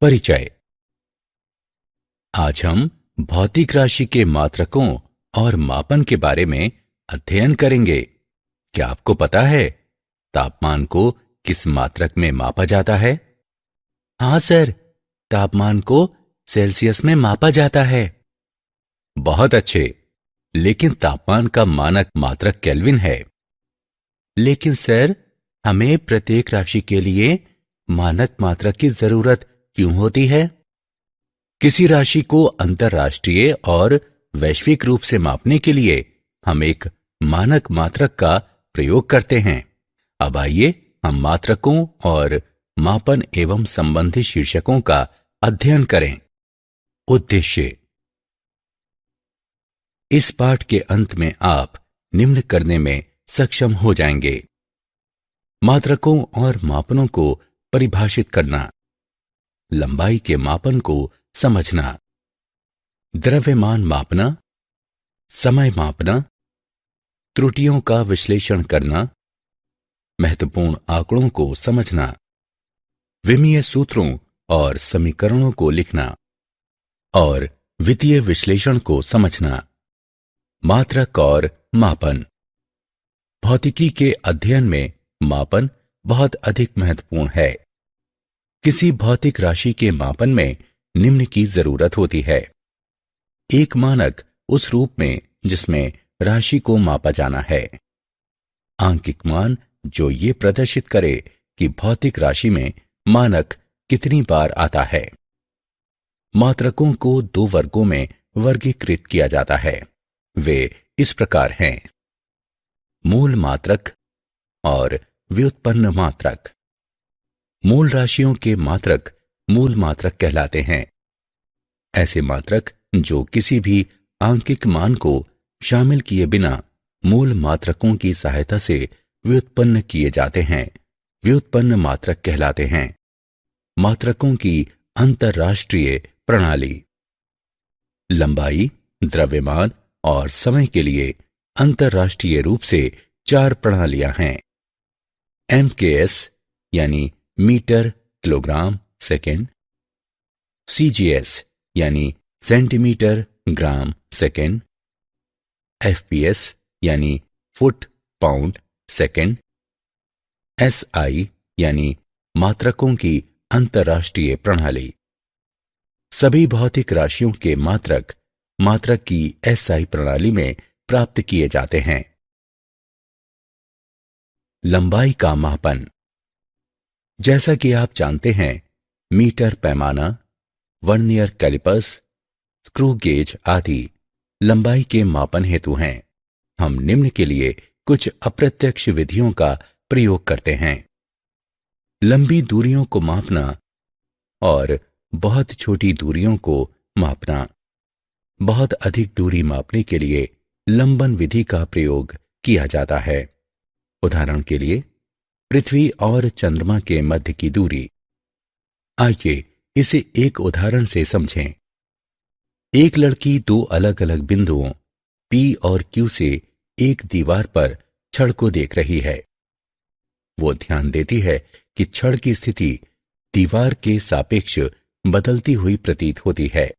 परिचय। आज हम भौतिक राशि के मात्रकों और मापन के बारे में अध्ययन करेंगे। क्या आपको पता है तापमान को किस मात्रक में मापा जाता है? हाँ सर, तापमान को सेल्सियस में मापा जाता है। बहुत अच्छे, लेकिन तापमान का मानक मात्रक केल्विन है। लेकिन सर, हमें प्रत्येक राशि के लिए मानक मात्रक की जरूरत क्यों होती है? किसी राशि को अंतरराष्ट्रीय और वैश्विक रूप से मापने के लिए हम एक मानक मात्रक का प्रयोग करते हैं। अब आइए हम मात्रकों और मापन एवं संबंधित शीर्षकों का अध्ययन करें। उद्देश्य। इस पाठ के अंत में आप निम्न करने में सक्षम हो जाएंगे: मात्रकों और मापनों को परिभाषित करना, लंबाई के मापन को समझना, द्रव्यमान मापना, समय मापना, त्रुटियों का विश्लेषण करना, महत्वपूर्ण आंकड़ों को समझना, विमीय सूत्रों और समीकरणों को लिखना और वित्तीय विश्लेषण को समझना। मात्रक और मापन। भौतिकी के अध्ययन में मापन बहुत अधिक महत्वपूर्ण है। किसी भौतिक राशि के मापन में निम्न की जरूरत होती है: एक मानक उस रूप में जिसमें राशि को मापा जाना है, आंकिक मान जो ये प्रदर्शित करे कि भौतिक राशि में मानक कितनी बार आता है। मात्रकों को दो वर्गों में वर्गीकृत किया जाता है। वे इस प्रकार हैं: मूल मात्रक और व्युत्पन्न मात्रक। मूल राशियों के मात्रक मूल मात्रक कहलाते हैं। ऐसे मात्रक जो किसी भी आंकिक मान को शामिल किए बिना मूल मात्रकों की सहायता से व्युत्पन्न किए जाते हैं, व्युत्पन्न मात्रक कहलाते हैं। मात्रकों की अंतरराष्ट्रीय प्रणाली। लंबाई, द्रव्यमान और समय के लिए अंतरराष्ट्रीय रूप से 4 प्रणालियां हैं: MKS यानी मीटर किलोग्राम सेकेंड, CGS यानी सेंटीमीटर ग्राम सेकेंड, FPS यानी फुट पाउंड सेकेंड, SI यानी मात्रकों की अंतरराष्ट्रीय प्रणाली। सभी भौतिक राशियों के मात्रक मात्रक की SI प्रणाली में प्राप्त किए जाते हैं। लंबाई का मापन। जैसा कि आप जानते हैं, मीटर पैमाना, वर्नियर कैलिपर्स, स्क्रू गेज आदि लंबाई के मापन हेतु हैं। हम निम्न के लिए कुछ अप्रत्यक्ष विधियों का प्रयोग करते हैं: लंबी दूरियों को मापना और बहुत छोटी दूरियों को मापना। बहुत अधिक दूरी मापने के लिए लंबन विधि का प्रयोग किया जाता है। उदाहरण के लिए, पृथ्वी और चंद्रमा के मध्य की दूरी। आइए इसे एक उदाहरण से समझें। एक लड़की दो अलग अलग बिंदुओं P और Q से एक दीवार पर छड़ को देख रही है। वो ध्यान देती है कि छड़ की स्थिति दीवार के सापेक्ष बदलती हुई प्रतीत होती है।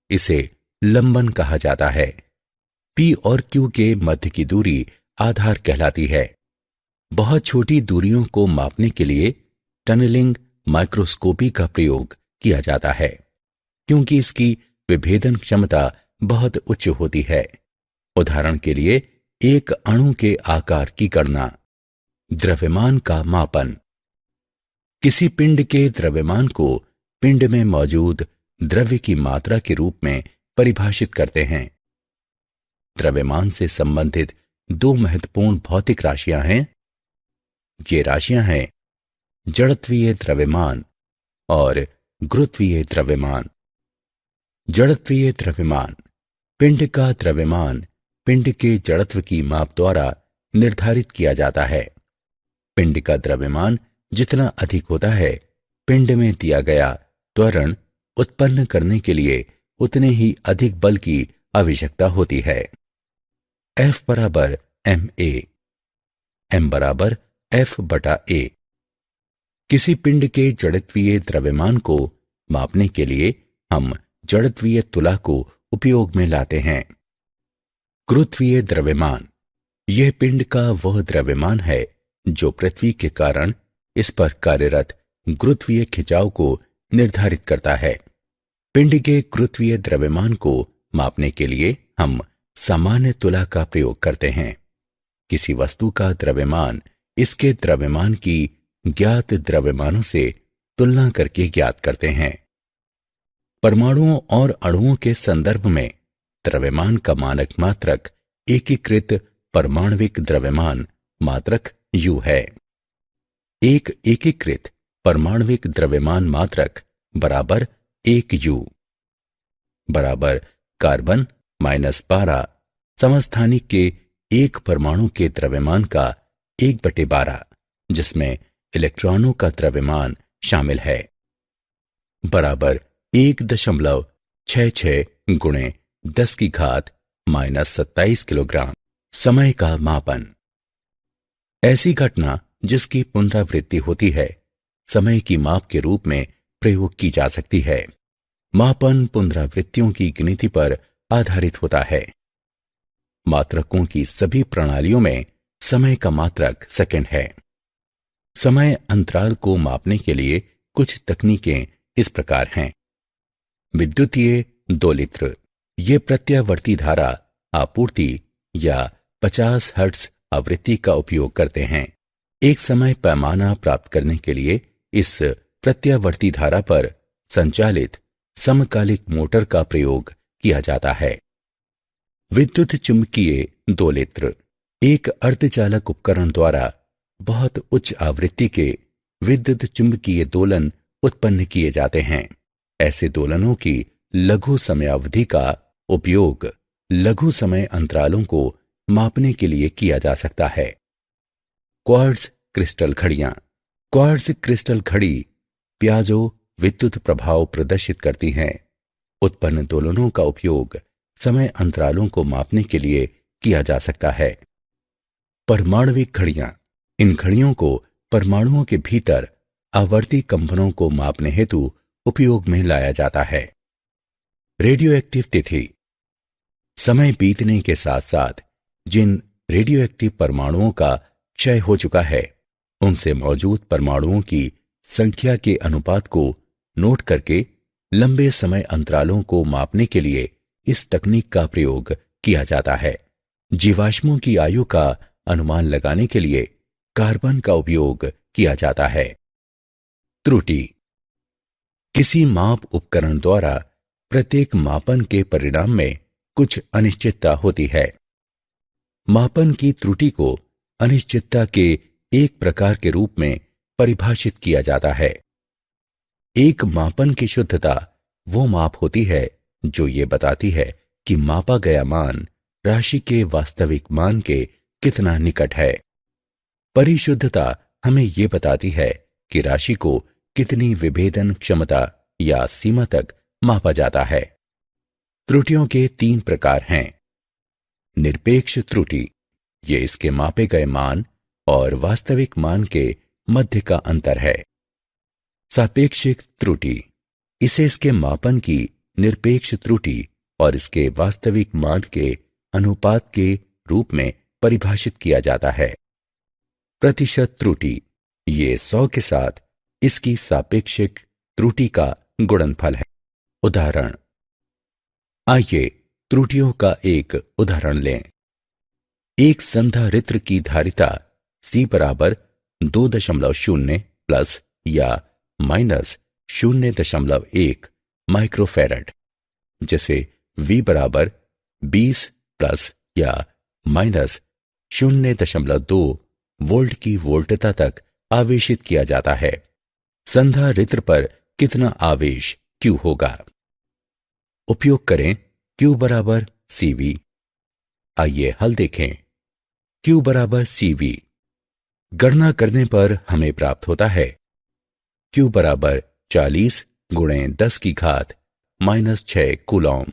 इसे लंबन कहा जाता है। P और Q के मध्य की दूरी आधार कहलाती है। बहुत छोटी दूरियों को मापने के लिए टनलिंग माइक्रोस्कोपी का प्रयोग किया जाता है, क्योंकि इसकी विभेदन क्षमता बहुत उच्च होती है। उदाहरण के लिए, एक अणु के आकार की गणना। द्रव्यमान का मापन। किसी पिंड के द्रव्यमान को पिंड में मौजूद द्रव्य की मात्रा के रूप में परिभाषित करते हैं। द्रव्यमान से संबंधित दो महत्वपूर्ण भौतिक राशियां हैं। ये राशियां हैं जड़त्वीय द्रव्यमान और गुरुत्वीय द्रव्यमान। जड़त्वीय द्रव्यमान: पिंड का द्रव्यमान पिंड के जड़त्व की माप द्वारा निर्धारित किया जाता है। पिंड का द्रव्यमान जितना अधिक होता है, पिंड में दिया गया त्वरण उत्पन्न करने के लिए उतने ही अधिक बल की आवश्यकता होती है। F बराबर ma, m बराबर F/a। किसी पिंड के जड़त्वीय द्रव्यमान को मापने के लिए हम जड़त्वीय तुला को उपयोग में लाते हैं। गुरुत्वीय द्रव्यमान, यह पिंड का वह द्रव्यमान है जो पृथ्वी के कारण इस पर कार्यरत गुरुत्वीय खिंचाव को निर्धारित करता है। पिंड के गुरुत्वीय द्रव्यमान को मापने के लिए हम सामान्य तुला का प्रयोग करते हैं। किसी वस्तु का द्रव्यमान इसके द्रव्यमान की ज्ञात द्रव्यमानों से तुलना करके ज्ञात करते हैं। परमाणुओं और अणुओं के संदर्भ में द्रव्यमान का मानक मात्रक एकीकृत परमाणविक द्रव्यमान मात्रक U है। एक एकीकृत परमाणविक द्रव्यमान मात्रक बराबर 1U बराबर कार्बन -12 समस्थानिक के एक परमाणु के द्रव्यमान का 1/12 जिसमें इलेक्ट्रॉनों का द्रव्यमान शामिल है, बराबर 1.66 गुणे 10⁻⁻27 किलोग्राम। समय का मापन, ऐसी घटना जिसकी पुनरावृत्ति होती है समय की माप के रूप में प्रयोग की जा सकती है। मापन पुनरावृत्तियों की गिनती पर आधारित होता है। मात्रकों की सभी प्रणालियों में समय का मात्रक सेकंड है। समय अंतराल को मापने के लिए कुछ तकनीकें इस प्रकार हैं। विद्युतीय दोलित्र, ये प्रत्यावर्ती धारा आपूर्ति या 50 हर्ट्ज आवृत्ति का उपयोग करते हैं। एक समय पैमाना प्राप्त करने के लिए इस प्रत्यावर्ती धारा पर संचालित समकालिक मोटर का प्रयोग किया जाता है। विद्युत चुंबकीय दोलित्र, एक अर्धचालक उपकरण द्वारा बहुत उच्च आवृत्ति के विद्युत चुंबकीय दोलन उत्पन्न किए जाते हैं। ऐसे दोलनों की लघु समयावधि का उपयोग लघु समय अंतरालों को मापने के लिए किया जा सकता है। क्वार्ट्ज क्रिस्टल घड़ियां, क्वार्ट्ज क्रिस्टल घड़ी प्याजो विद्युत प्रभाव प्रदर्शित करती हैं। उत्पन्न दोलनों का उपयोग समय अंतरालों को मापने के लिए किया जा सकता है। परमाणविक घड़ियां, इन घड़ियों को परमाणुओं के भीतर आवर्ती कंपनों को मापने हेतु उपयोग में लाया जाता है। रेडियोएक्टिव तिथि, समय बीतने के साथ साथ जिन रेडियोएक्टिव परमाणुओं का क्षय हो चुका है उनसे मौजूद परमाणुओं की संख्या के अनुपात को नोट करके लंबे समय अंतरालों को मापने के लिए इस तकनीक का प्रयोग किया जाता है। जीवाश्मों की आयु का अनुमान लगाने के लिए कार्बन का उपयोग किया जाता है। त्रुटि, किसी माप उपकरण द्वारा प्रत्येक मापन के परिणाम में कुछ अनिश्चितता होती है। मापन की त्रुटि को अनिश्चितता के एक प्रकार के रूप में परिभाषित किया जाता है। एक मापन की शुद्धता वो माप होती है जो ये बताती है कि मापा गया मान राशि के वास्तविक मान के कितना निकट है। परिशुद्धता हमें ये बताती है कि राशि को कितनी विभेदन क्षमता या सीमा तक मापा जाता है। त्रुटियों के 3 प्रकार हैं। निरपेक्ष त्रुटि, ये इसके मापे गए मान और वास्तविक मान के मध्य का अंतर है। सापेक्षिक त्रुटि, इसे इसके मापन की निरपेक्ष त्रुटि और इसके वास्तविक मान के अनुपात के रूप में परिभाषित किया जाता है। प्रतिशत त्रुटि, ये 100 के साथ इसकी सापेक्षिक त्रुटि का गुणनफल है। उदाहरण, आइए त्रुटियों का एक उदाहरण लें। एक संधारित्र की धारिता C बराबर 2.0 प्लस या माइनस 0.1 माइक्रोफैरड, जैसे V बराबर 20 प्लस या माइनस 0.2 वोल्ट की वोल्टता तक आवेशित किया जाता है। संधारित्र पर कितना आवेश Q होगा? उपयोग करें Q बराबर CV। आइए हल देखें। Q बराबर CV गणना करने पर हमें प्राप्त होता है Q बराबर 40 गुणे 10 की घात -6 कूलॉम।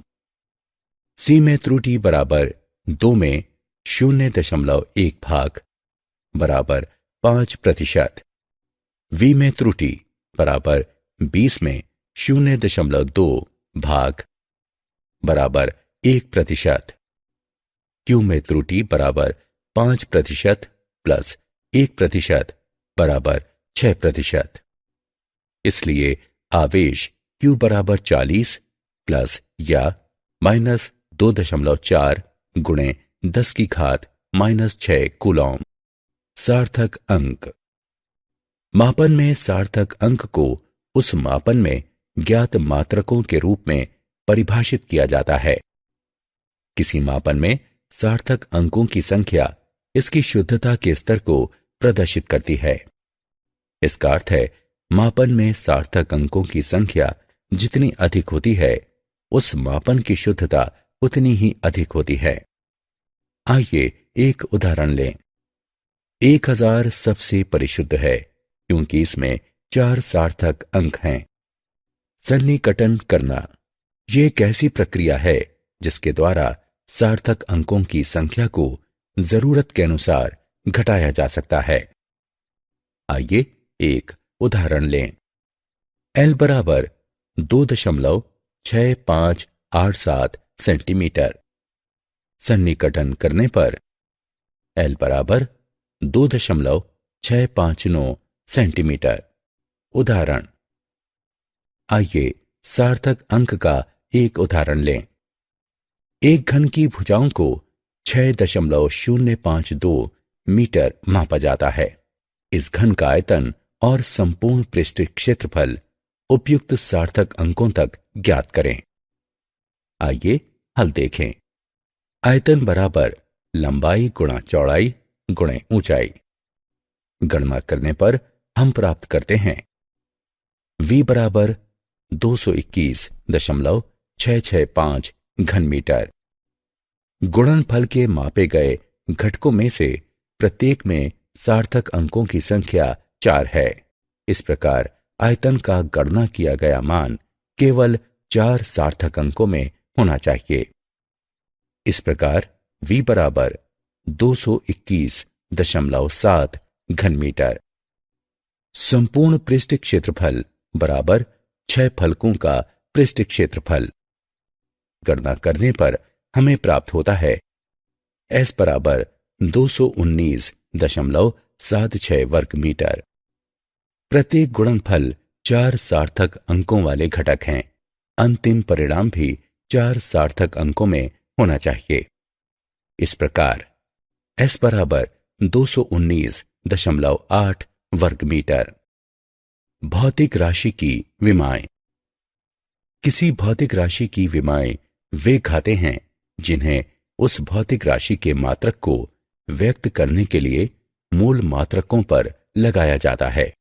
C में त्रुटि बराबर 2 में 0.1 भाग बराबर 5%। v में त्रुटि बराबर 20 में 0.2 भाग बराबर 1%। q में त्रुटि बराबर 5% प्लस 1% बराबर 6%। इसलिए आवेश q बराबर 40 प्लस या माइनस 2.4 गुणे 10 की घात -6 कूलॉम। सार्थक अंक। मापन में सार्थक अंक को उस मापन में ज्ञात मात्रकों के रूप में परिभाषित किया जाता है। किसी मापन में सार्थक अंकों की संख्या इसकी शुद्धता के स्तर को प्रदर्शित करती है। इसका अर्थ है मापन में सार्थक अंकों की संख्या जितनी अधिक होती है उस मापन की शुद्धता उतनी ही अधिक होती है। आइए एक उदाहरण लें। 1000 सबसे परिशुद्ध है क्योंकि इसमें 4 सार्थक अंक हैं। सन्निकटन करना यह एक ऐसी प्रक्रिया है जिसके द्वारा सार्थक अंकों की संख्या को जरूरत के अनुसार घटाया जा सकता है। आइए एक उदाहरण लें। L बराबर 2.6587 सेंटीमीटर। सन्निकटन करने पर L बराबर 2.659 सेंटीमीटर। उदाहरण। आइए सार्थक अंक का एक उदाहरण लें। एक घन की भुजाओं को 6.052 मीटर मापा जाता है। इस घन का आयतन और संपूर्ण पृष्ठ क्षेत्रफल उपयुक्त सार्थक अंकों तक ज्ञात करें। आइए हल देखें। आयतन बराबर लंबाई गुणा चौड़ाई गुणे ऊंचाई। गणना करने पर हम प्राप्त करते हैं v बराबर 221.665 घन मीटर। गुणनफल के मापे गए घटकों में से प्रत्येक में सार्थक अंकों की संख्या 4 है। इस प्रकार आयतन का गणना किया गया मान केवल 4 सार्थक अंकों में होना चाहिए। इस प्रकार v बराबर 221.7 घन मीटर। संपूर्ण पृष्ठ क्षेत्रफल बराबर 6 फलकों का पृष्ठ क्षेत्रफल। गणना करने पर हमें प्राप्त होता है S बराबर 219.76 वर्ग मीटर। प्रत्येक गुणनफल 4 सार्थक अंकों वाले घटक हैं। अंतिम परिणाम भी 4 सार्थक अंकों में होना चाहिए। इस प्रकार S बराबर 219.8 वर्ग मीटर। भौतिक राशि की विमाएं। किसी भौतिक राशि की विमाएं वे घातें हैं जिन्हें उस भौतिक राशि के मात्रक को व्यक्त करने के लिए मूल मात्रकों पर लगाया जाता है।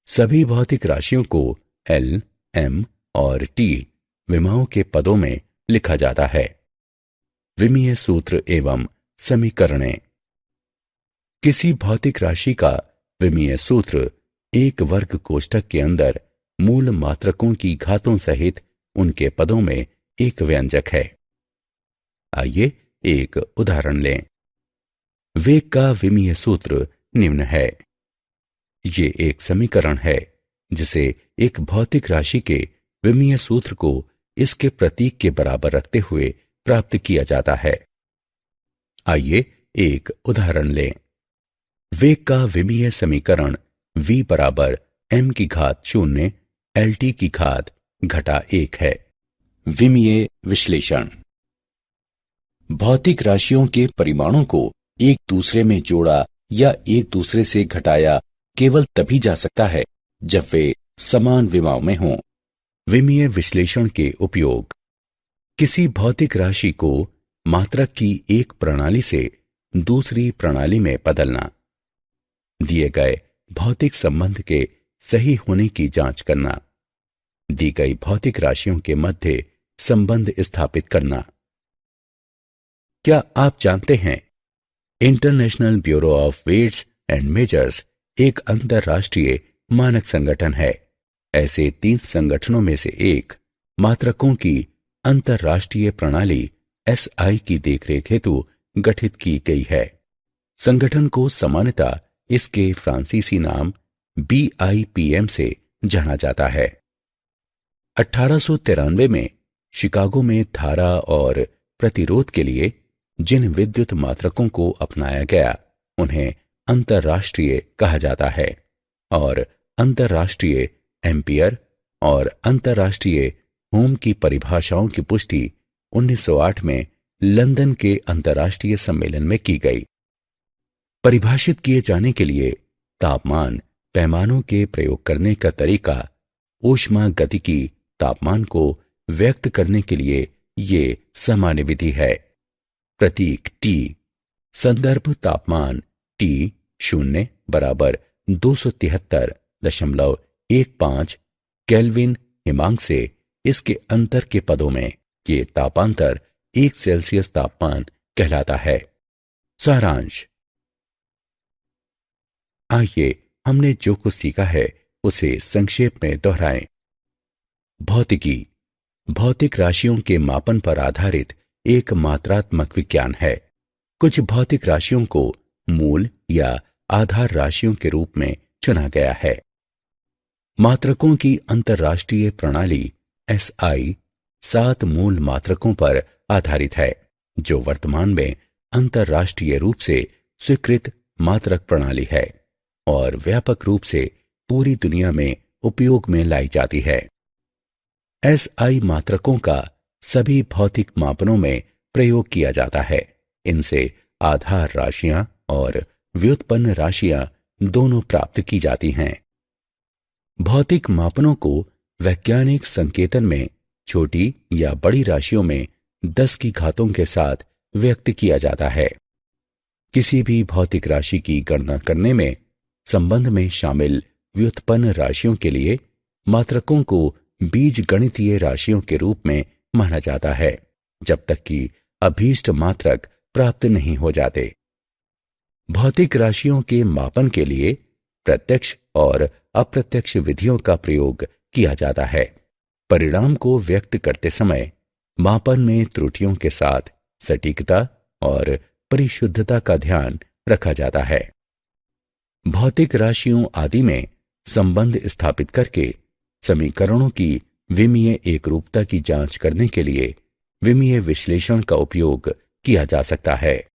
सभी भौतिक राशियों को L, M और T विमाओं के पदों में लिखा जाता है। विमीय सूत्र एवं समीकरणें। किसी भौतिक राशि का विमीय सूत्र एक वर्ग कोष्ठक के अंदर मूल मात्रकों की घातों सहित उनके पदों में एक व्यंजक है। आइए एक उदाहरण लें। वेग का विमीय सूत्र निम्न है। ये एक समीकरण है जिसे एक भौतिक राशि के विमीय सूत्र को इसके प्रतीक के बराबर रखते हुए प्राप्त किया जाता है। आइए एक उदाहरण लें। वेग का विमीय समीकरण v बराबर m की घात 0 lt की घात घटा 1 है। विमीय विश्लेषण। भौतिक राशियों के परिमाणों को एक दूसरे में जोड़ा या एक दूसरे से घटाया केवल तभी जा सकता है जब वे समान विमाओं में हों। विमीय विश्लेषण के उपयोग। किसी भौतिक राशि को मात्रक की एक प्रणाली से दूसरी प्रणाली में बदलना। दिए गए भौतिक संबंध के सही होने की जांच करना। दी गई भौतिक राशियों के मध्य संबंध स्थापित करना। क्या आप जानते हैं International Bureau of Weights and Measures एक अंतरराष्ट्रीय मानक संगठन है। ऐसे 3 संगठनों में से एक मात्रकों की अंतरराष्ट्रीय प्रणाली SI की देखरेख हेतु गठित की गई है। संगठन को सामान्यतः इसके फ्रांसीसी नाम BIPM से जाना जाता है। 1893 में शिकागो में धारा और प्रतिरोध के लिए जिन विद्युत मात्रकों को अपनाया गया उन्हें अंतर्राष्ट्रीय कहा जाता है और अंतर्राष्ट्रीय एम्पियर और अंतर्राष्ट्रीय ओम की परिभाषाओं की पुष्टि 1908 में लंदन के अंतर्राष्ट्रीय सम्मेलन में की गई। परिभाषित किए जाने के लिए तापमान पैमानों के प्रयोग करने का तरीका ऊष्मागतिकी तापमान को व्यक्त करने के लिए ये सामान्य विधि है। प्रतीक T संदर्भ तापमान T0 बराबर 273.15 केल्विन हिमांक से इसके अंतर के पदों में ये तापांतर 1 सेल्सियस तापमान कहलाता है। सारांश। आइए हमने जो कुछ सीखा है उसे संक्षेप में दोहराएं। भौतिकी भौतिक राशियों के मापन पर आधारित एक मात्रात्मक विज्ञान है। कुछ भौतिक राशियों को मूल या आधार राशियों के रूप में चुना गया है। मात्रकों की अंतर्राष्ट्रीय प्रणाली SI 7 मूल मात्रकों पर आधारित है जो वर्तमान में अंतर्राष्ट्रीय रूप से स्वीकृत मात्रक प्रणाली है और व्यापक रूप से पूरी दुनिया में उपयोग में लाई जाती है। SI मात्रकों का सभी भौतिक मापनों में प्रयोग किया जाता है। इनसे आधार राशियां और व्युत्पन्न राशियां दोनों प्राप्त की जाती हैं। भौतिक मापनों को वैज्ञानिक संकेतन में छोटी या बड़ी राशियों में 10 की घातों के साथ व्यक्त किया जाता है। किसी भी भौतिक राशि की गणना करने में संबंध में शामिल व्युत्पन्न राशियों के लिए मात्रकों को बीजगणितीय राशियों के रूप में माना जाता है जब तक कि अभीष्ट मात्रक प्राप्त नहीं हो जाते। भौतिक राशियों के मापन के लिए प्रत्यक्ष और अप्रत्यक्ष विधियों का प्रयोग किया जाता है। परिणाम को व्यक्त करते समय मापन में त्रुटियों के साथ सटीकता और परिशुद्धता का ध्यान रखा जाता है। भौतिक राशियों आदि में संबंध स्थापित करके समीकरणों की विमीय एकरूपता की जांच करने के लिए विमीय विश्लेषण का उपयोग किया जा सकता है।